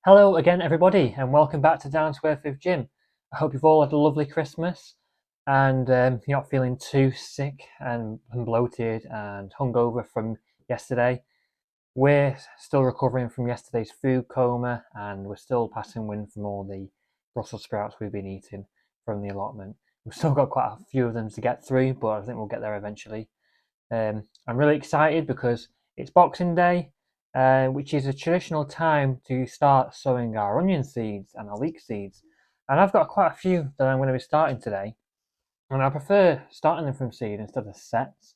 Hello again, everybody, and welcome back to Down to Earth with Jim. I hope you've all had a lovely Christmas and you're not feeling too sick and bloated and hungover from yesterday. We're still recovering from yesterday's food coma and we're still passing wind from all the Brussels sprouts we've been eating from the allotment. We've still got quite a few of them to get through, but I think we'll get there eventually. I'm really excited because it's Boxing Day, which is a traditional time to start sowing our onion seeds and our leek seeds. And I've got quite a few that I'm going to be starting today. And I prefer starting them from seed instead of sets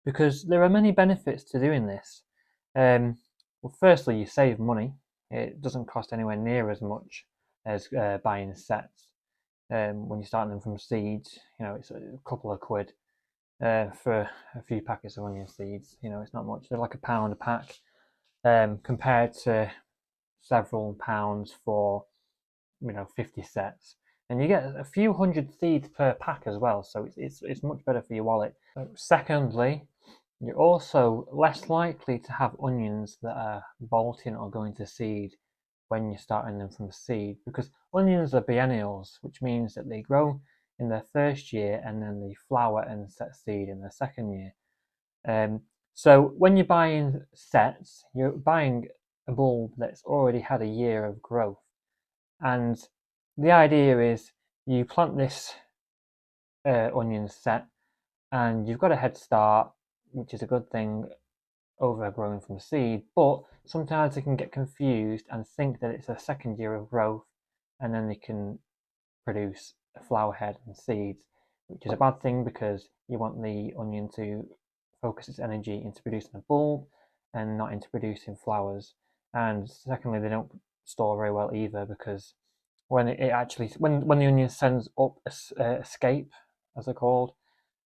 because there are many benefits to doing this. Well, firstly, you save money. It doesn't cost anywhere near as much as buying sets. When you're starting them from seeds, it's a couple of quid for a few packets of onion seeds. It's not much. They're like £1 a pack, compared to several pounds for 50 sets. And you get a few hundred seeds per pack as well, so it's much better for your wallet. Secondly, you're also less likely to have onions that are bolting or going to seed when you're starting them from seed, because onions are biennials, which means that they grow in their first year and then they flower and set seed in their second year. So when you're buying sets, you're buying a bulb that's already had a year of growth. And the idea is you plant this onion set and you've got a head start, which is a good thing over growing from seed, but sometimes they can get confused and think that it's a second year of growth and then they can produce a flower head and seeds, which is a bad thing because you want the onion to focus its energy into producing a bulb and not into producing flowers. And secondly, they don't store very well either because when when the onion sends up a scape, as they're called,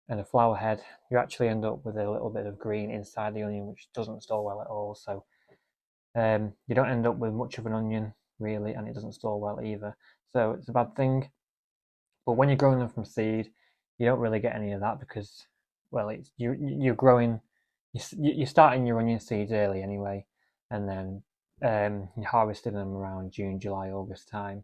and a flower head, you actually end up with a little bit of green inside the onion, which doesn't store well at all. So you don't end up with much of an onion really, and it doesn't store well either. So it's a bad thing. But when you're growing them from seed, you don't really get any of that because, well, you're growing, you're starting your onion seeds early anyway, and then you're harvesting them around June, July, August time.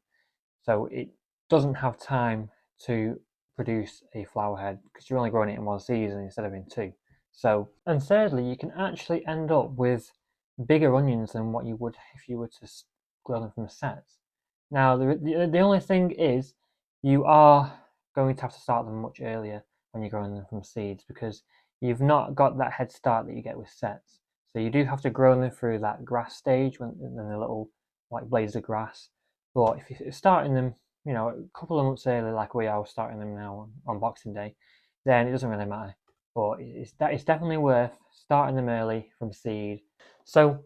So it doesn't have time to produce a flower head because you're only growing it in one season instead of in two. So, and thirdly, you can actually end up with bigger onions than what you would if you were to grow them from sets. Now, the only thing is you are going to have to start them much earlier when you're growing them from seeds because you've not got that head start that you get with sets. So you do have to grow them through that grass stage when the little like blades of grass. But if you're starting them, a couple of months early, like we are starting them now on Boxing Day, then it doesn't really matter. But it's definitely worth starting them early from seed. So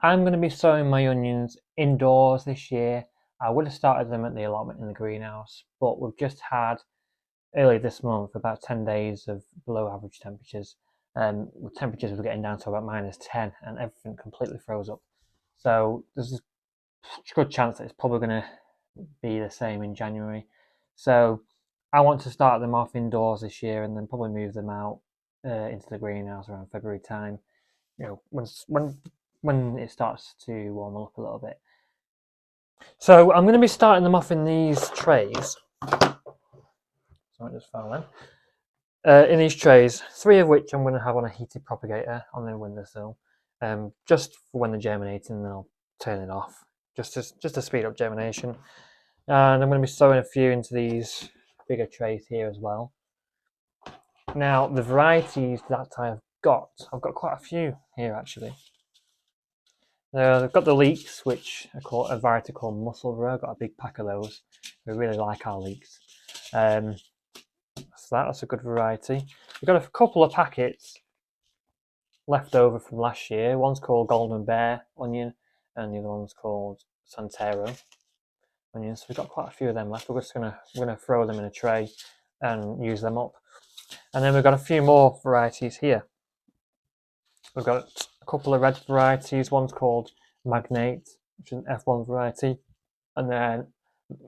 I'm going to be sowing my onions indoors this year. I would have started them at the allotment in the greenhouse, but we've just had early this month about 10 days of below average temperatures. With temperatures were getting down to about -10 and everything completely froze up. So there's a good chance that it's probably going to be the same in January. So I want to start them off indoors this year and then probably move them out into the greenhouse around February time. When it starts to warm up a little bit. So I'm going to be starting them off in these trays. So I just fell then. In these trays, 3 of which I'm going to have on a heated propagator on the windowsill, just for when they're germinating, and then I'll turn it off just to speed up germination. And I'm going to be sowing a few into these bigger trays here as well. Now the varieties that I've got quite a few here actually. I've got the leeks, which are called a variety called Musselburgh. I've got a big pack of those. We really like our leeks. So that's a good variety. We've got a couple of packets left over from last year. One's called Golden Bear onion, and the other one's called Santero onions. So we've got quite a few of them left. We're gonna throw them in a tray and use them up. And then we've got a few more varieties here. We've got a couple of red varieties. One's called Magnate, which is an F1 variety, and then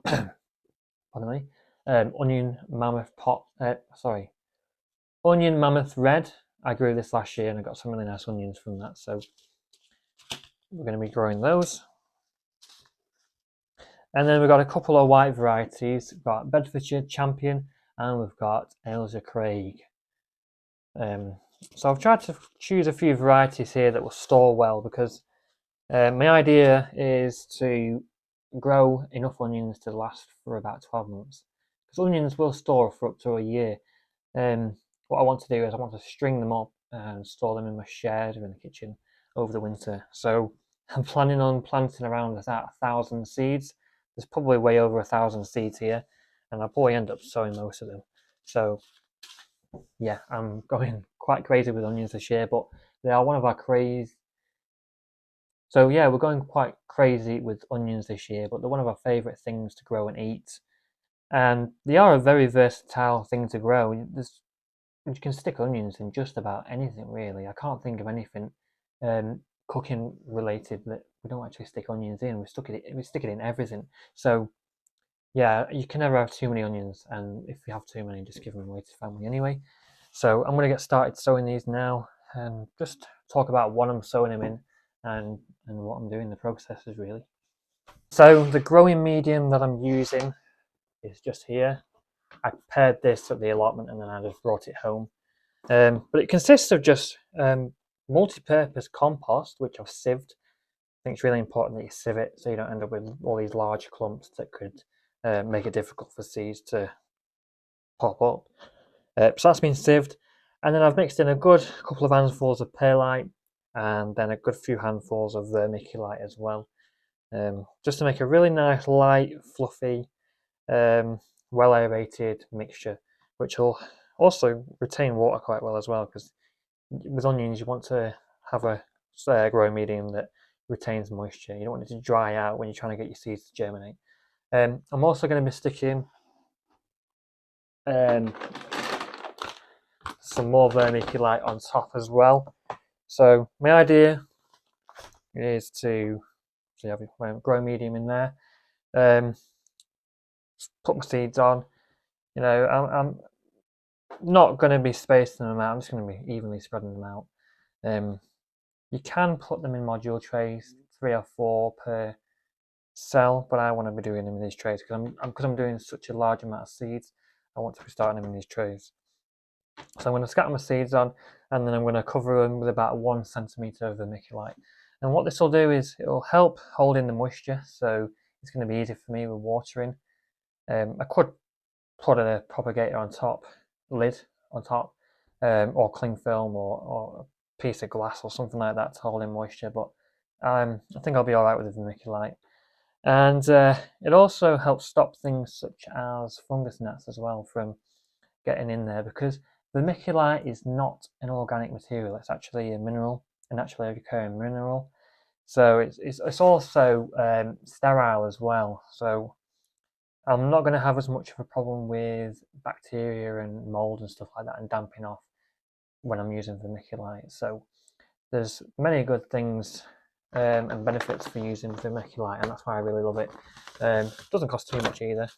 pardon me, Onion Mammoth Onion Mammoth Red. I grew this last year and I got some really nice onions from that, so we're going to be growing those. And then we've got a couple of white varieties. We've got Bedfordshire Champion and we've got Ailsa Craig. So I've tried to choose a few varieties here that will store well because my idea is to grow enough onions to last for about 12 months. Because onions will store for up to a year. What I want to do is I want to string them up and store them in my shed or in the kitchen over the winter. So I'm planning on planting around about 1,000 seeds. There's probably way over 1,000 seeds here, and I'll probably end up sowing most of them. So yeah, I'm going quite crazy with onions this year, but they are one of our craze. So yeah, we're going quite crazy with onions this year, but they're one of our favourite things to grow and eat. And they are a very versatile thing to grow. You can stick onions in just about anything, really. I can't think of anything cooking related that we don't actually stick onions in. We stick it in everything. So yeah, you can never have too many onions, and if you have too many, just give them away to family anyway. So I'm going to get started sowing these now, and just talk about what I'm sowing them in, and what I'm doing. The processes really. So the growing medium that I'm using is just here. I prepared this at the allotment and then I just brought it home. But it consists of just multi-purpose compost, which I've sieved. I think it's really important that you sieve it so you don't end up with all these large clumps that could make it difficult for seeds to pop up. So that's been sieved. And then I've mixed in a good couple of handfuls of perlite and then a good few handfuls of vermiculite as well. Just to make a really nice, light, fluffy, well aerated mixture, which will also retain water quite well as well, because with onions you want to have a growing medium that retains moisture. You don't want it to dry out when you're trying to get your seeds to germinate. I'm also going to be sticking some more vermiculite on top as well. So my idea is to have my growing medium in there, put my seeds on. I'm not going to be spacing them out. I'm just going to be evenly spreading them out. You can put them in module trays, 3 or 4 per cell, but I want to be doing them in these trays because I'm doing such a large amount of seeds. I want to be starting them in these trays. So I'm going to scatter my seeds on, and then I'm going to cover them with about 1 centimetre of vermiculite. And what this will do is it will help hold in the moisture, so it's going to be easy for me with watering. I could put a propagator on top, lid on top, or cling film or a piece of glass or something like that to hold in moisture, but I think I'll be alright with the vermiculite. And it also helps stop things such as fungus gnats as well from getting in there, because vermiculite is not an organic material, it's actually a mineral, a naturally occurring mineral. So it's also sterile as well. So I'm not going to have as much of a problem with bacteria and mold and stuff like that and damping off when I'm using vermiculite. So there's many good things and benefits for using vermiculite, and that's why I really love it. Doesn't cost too much either,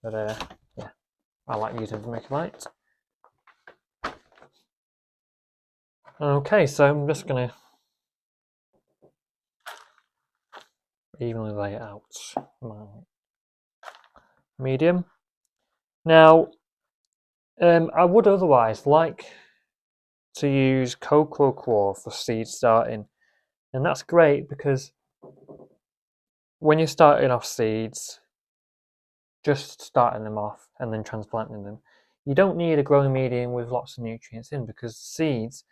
but yeah, I like using vermiculite. Okay, so I'm just going to evenly lay it out. Medium. Now, I would otherwise like to use cocoa coir for seed starting, and that's great because when you're starting off seeds, just starting them off and then transplanting them, you don't need a growing medium with lots of nutrients in, because seeds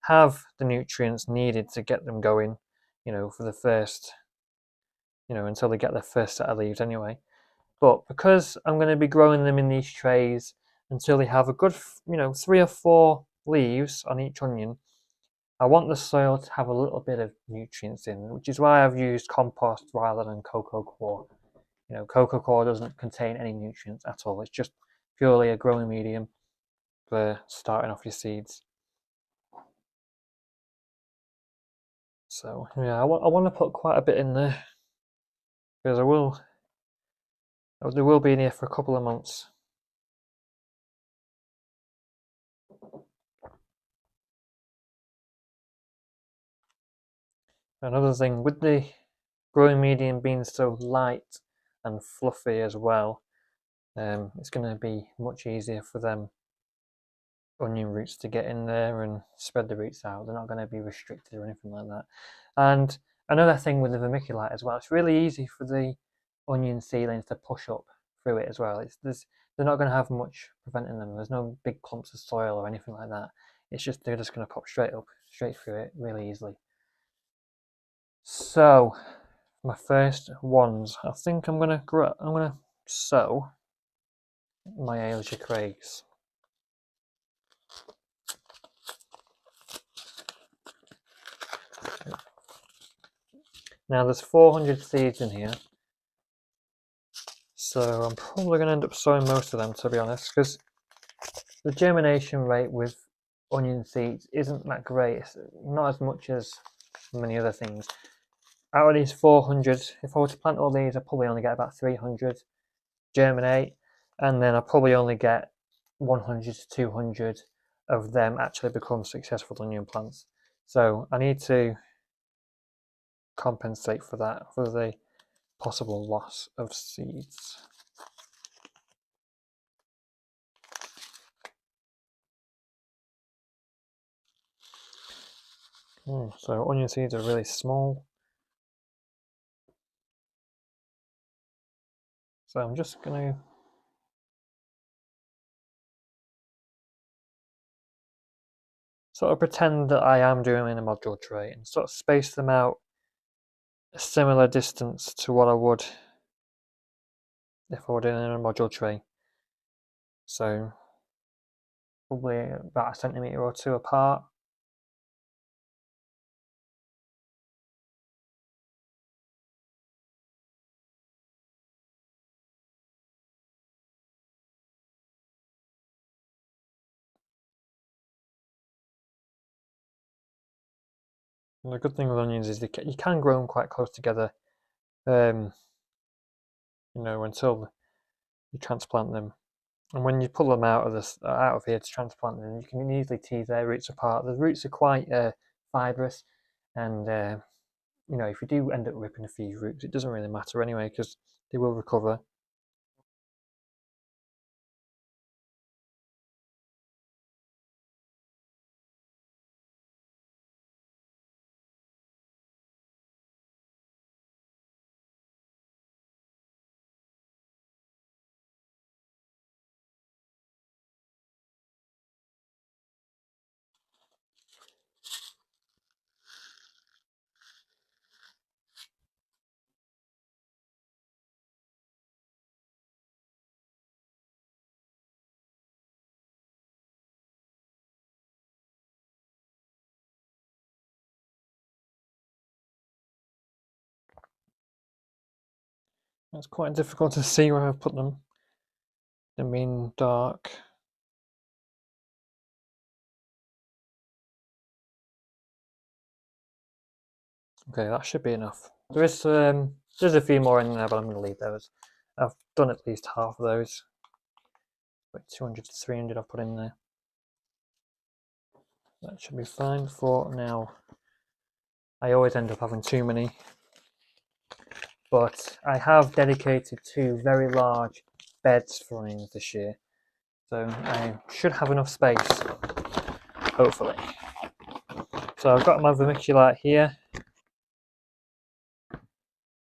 have the nutrients needed to get them going, for the first, until they get their first set of leaves anyway. But because I'm going to be growing them in these trays until they have a good, 3 or 4 leaves on each onion, I want the soil to have a little bit of nutrients in, which is why I've used compost rather than cocoa coir. Cocoa coir doesn't contain any nutrients at all. It's just purely a growing medium for starting off your seeds. So yeah, I want to put quite a bit in there because they will be in here for a couple of months. Another thing with the growing medium being so light, and fluffy as well, it's going to be much easier for them onion roots to get in there and spread the roots out. They're not going to be restricted or anything like that. And another thing with the vermiculite as well, it's really easy for the onion seedlings to push up through it as well. They're not going to have much preventing them. There's no big clumps of soil or anything like that. It's just they're just going to pop straight through it really easily. So my first ones, I think I'm gonna sow my Asia Craigs. Now there's 400 seeds in here, so I'm probably going to end up sowing most of them, to be honest, because the germination rate with onion seeds isn't that great. It's not as much as many other things. Out of these 400, if I were to plant all these, I'd probably only get about 300 germinate, and then I'll probably only get 100 to 200 of them actually become successful onion plants. So I need to compensate for that, for the possible loss of seeds. So onion seeds are really small. So I'm just going to sort of pretend that I am doing in a module tray and sort of space them out a similar distance to what I would if I were doing it in a module tray. So probably about a centimetre or two apart. And the good thing with onions is you can grow them quite close together, you know, until you transplant them. And when you pull them out of here to transplant them, you can easily tease their roots apart. The roots are quite fibrous, and you know, if you do end up ripping a few roots, it doesn't really matter anyway because they will recover. It's quite difficult to see where I've put them. They mean dark. Okay, that should be enough. There's a few more in there, but I'm going to leave those. I've done at least half of those. Like 200 to 300 I've put in there. That should be fine for now. I always end up having too many, but I have dedicated 2 very large beds for onions this year, so I should have enough space, hopefully. So I've got my vermiculite here,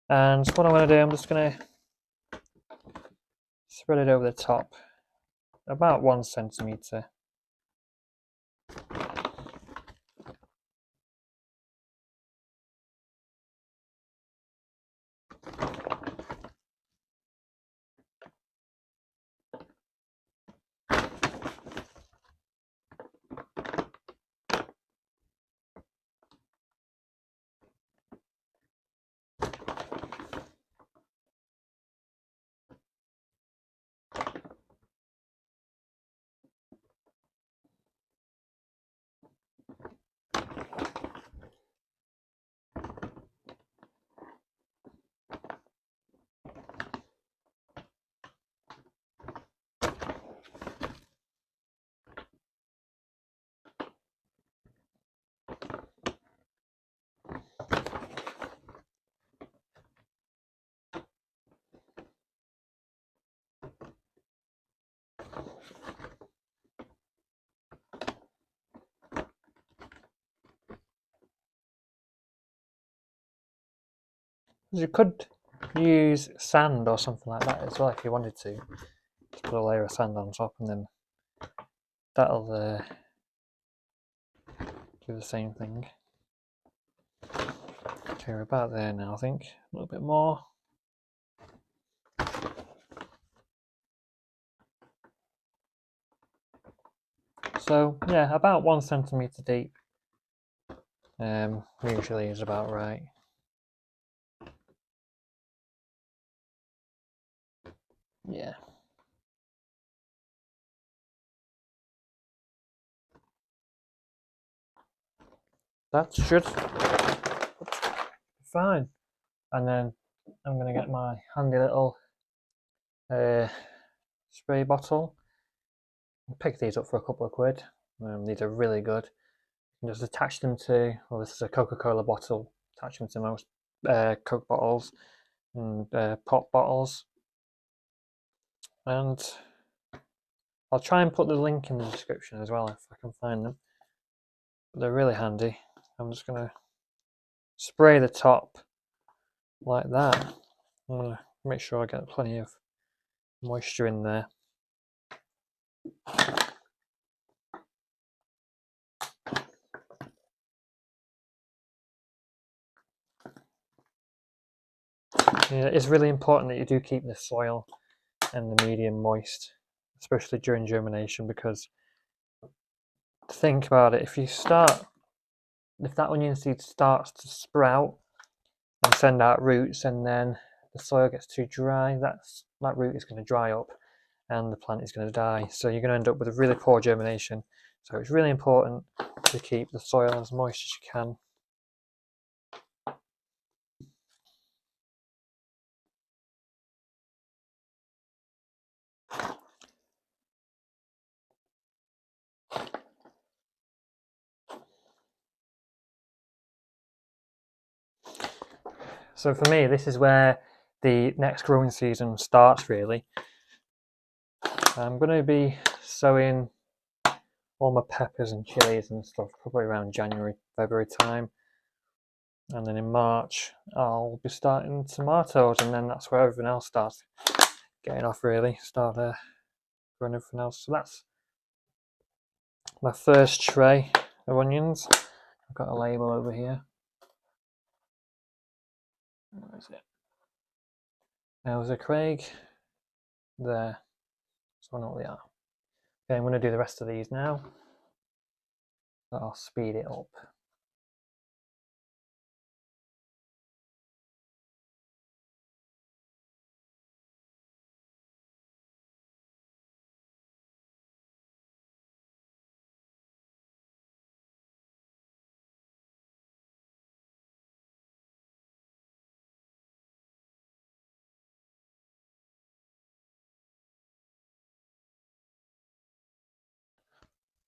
and what I'm going to do, I'm just going to spread it over the top, about 1 centimetre. You could use sand or something like that as well if you wanted to. Just put a layer of sand on top and then that'll do the same thing. Okay, we're about there now, I think. A little bit more. So yeah, about 1 centimetre deep usually is about right. Yeah. That should be fine. And then I'm going to get my handy little spray bottle. I'll pick these up for a couple of quid. These are really good. You can just attach them to, well, this is a Coca-Cola bottle. Attach them to most Coke bottles and pop bottles. And I'll try and put the link in the description as well if I can find them. But they're really handy. I'm just going to spray the top like that. I'm going to make sure I get plenty of moisture in there. Yeah, it's really important that you do keep the soil and the medium moist, especially during germination, because think about it, if that onion seed starts to sprout and send out roots and then the soil gets too dry, that root is going to dry up and the plant is going to die. So you're going to end up with a really poor germination. So it's really important to keep the soil as moist as you can. So for me, this is where the next growing season starts really. I'm going to be sowing all my peppers and chilies and stuff probably around January, February time. And then in March, I'll be starting tomatoes, and then that's where everything else starts getting off really, start growing everything else. So that's my first tray of onions. I've got a label over here. Where is it? There's a Craig there. So I know what they are. Okay, I'm going to do the rest of these now. So I'll speed it up.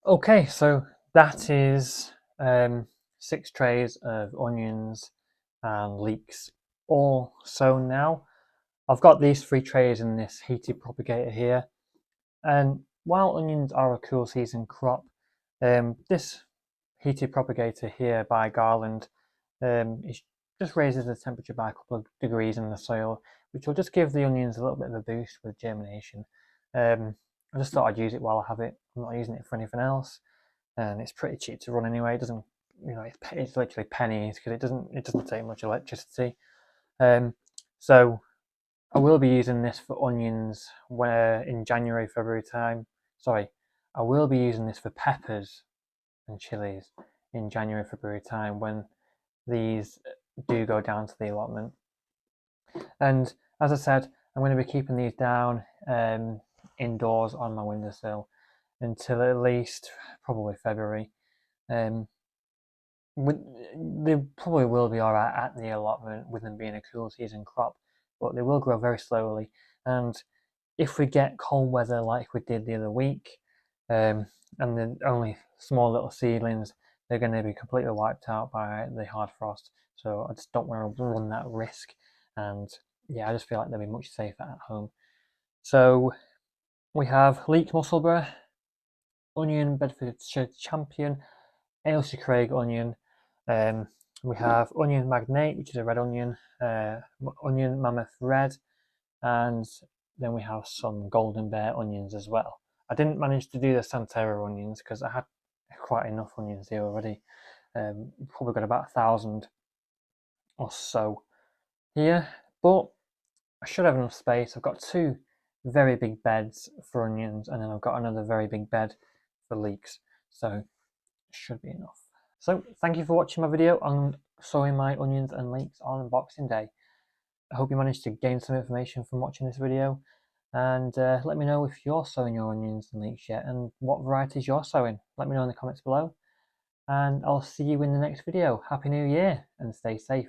Okay, so that is 6 trays of onions and leeks all sown now. I've got these 3 trays in this heated propagator here, and while onions are a cool season crop, this heated propagator here by Garland it just raises the temperature by a couple of degrees in the soil, which will just give the onions a little bit of a boost with germination. I just thought I'd use it while I have it. I'm not using it for anything else, and it's pretty cheap to run anyway. It doesn't, it's literally pennies because it doesn't take much electricity. So I will be using this for onions where in January, February time. Sorry, I will be using this for peppers and chilies in January, February time when these do go down to the allotment. And as I said, I'm going to be keeping these down indoors on my windowsill until at least probably February. They probably will be alright at the allotment with them being a cool season crop, but they will grow very slowly. And if we get cold weather like we did the other week, and then only small little seedlings, they're going to be completely wiped out by the hard frost. So I just don't want to run that risk. And yeah, I just feel like they'll be much safer at home. So we have leek musselburgh, onion Bedfordshire Champion, Ailshire Craig onion, We have onion magnate, which is a red onion, onion mammoth red, and then we have some golden bear onions as well. I didn't manage to do the Santero onions because I had quite enough onions here already. Probably got about 1,000 or so here, but I should have enough space. I've got two very big beds for onions, and then I've got another very big bed for leeks, so should be enough. So thank you for watching my video on sowing my onions and leeks on Boxing Day. I hope you managed to gain some information from watching this video, and let me know if you're sowing your onions and leeks yet and what varieties you're sowing. Let me know in the comments below, and I'll see you in the next video. Happy New Year and stay safe.